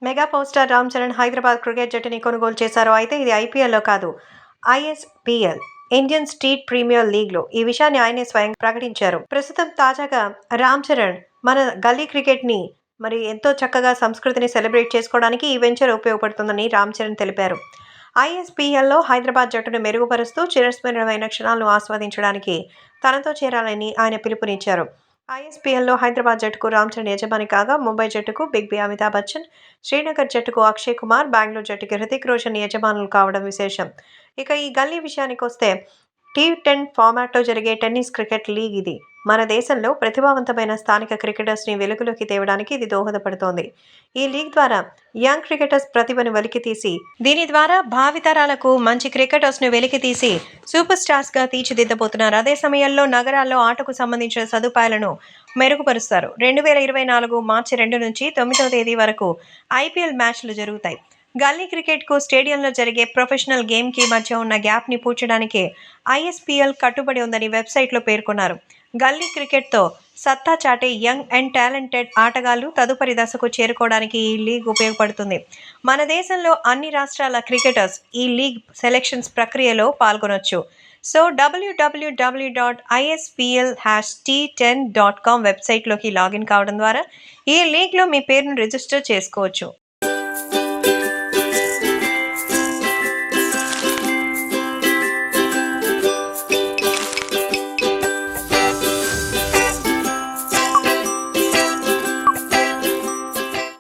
Mega power star Ram Charan Hyderabad cricket జట్టుని కొనుగోలు చేశారు. అయితే ఇది ఐపీఎల్లో కాదు, ఐఎస్పీఎల్ ఇండియన్ స్ట్రీట్ ప్రీమియర్ లీగ్లో. ఈ విషయాన్ని ఆయనే స్వయంగా ప్రకటించారు. ప్రస్తుతం తాజాగా రామ్ చరణ్ మన గల్లీ క్రికెట్ని ఎంతో చక్కగా సంస్కృతిని సెలబ్రేట్ చేసుకోవడానికి ఈ వెంచర్ ఉపయోగపడుతుందని రామ్ చరణ్ తెలిపారు. ఐఎస్పీఎల్లో హైదరాబాద్ జట్టును మెరుగుపరుస్తూ చిరస్మరణమైన క్షణాలను ఆస్వాదించడానికి తనతో చేరాలని ఆయన పిలుపునిచ్చారు. ఐఎస్పీఎల్లో హైదరాబాద్ జట్టుకు రామ్ చరణ్ యజమాని కాగా, ముంబై జట్టుకు బిగ్ బి అమితాబ్ బచ్చన్, శ్రీనగర్ జట్టుకు అక్షయ్ కుమార్, బెంగళూరు జట్టుకి హృతిక్ రోషన్ యజమానులు కావడం విశేషం. ఇక ఈ గల్లీ విషయానికొస్తే T10 ఫార్మాట్లో జరిగే టెన్నిస్ క్రికెట్ లీగ్ ఇది. మన దేశంలో ప్రతిభావంతమైన స్థానిక క్రికెటర్స్ని వెలుగులోకి తేవడానికి ఇది దోహదపడుతోంది. ఈ లీగ్ ద్వారా యంగ్ క్రికెటర్స్ ప్రతిభను వెలికితీసి దీని ద్వారా భావితరాలకు మంచి క్రికెటర్స్ను వెలికితీసి సూపర్ స్టార్స్గా తీర్చిదిద్దబోతున్నారు. అదే సమయంలో నగరాల్లో ఆటకు సంబంధించిన సదుపాయాలను మెరుగుపరుస్తారు. 2024 మార్చి 2 నుంచి 9వ తేదీ వరకు ఐపీఎల్ మ్యాచ్లు జరుగుతాయి. గల్లీ క్రికెట్కు స్టేడియంలో జరిగే ప్రొఫెషనల్ గేమ్కి మధ్య ఉన్న గ్యాప్ని పూడ్చడానికే ఐఎస్పీఎల్ కట్టుబడి ఉందని వెబ్సైట్లో పేర్కొన్నారు. గల్లీ క్రికెట్తో సత్తా చాటే యంగ్ అండ్ టాలెంటెడ్ ఆటగాళ్లు తదుపరి దశకు చేరుకోవడానికి ఈ లీగ్ ఉపయోగపడుతుంది. మన దేశంలో అన్ని రాష్ట్రాల క్రికెటర్స్ ఈ లీగ్ సెలెక్షన్స్ ప్రక్రియలో పాల్గొనొచ్చు. సో www.ispl-t10.com వెబ్సైట్లోకి లాగిన్ కావడం ద్వారా ఈ లీగ్లో మీ పేరును రిజిస్టర్ చేసుకోవచ్చు.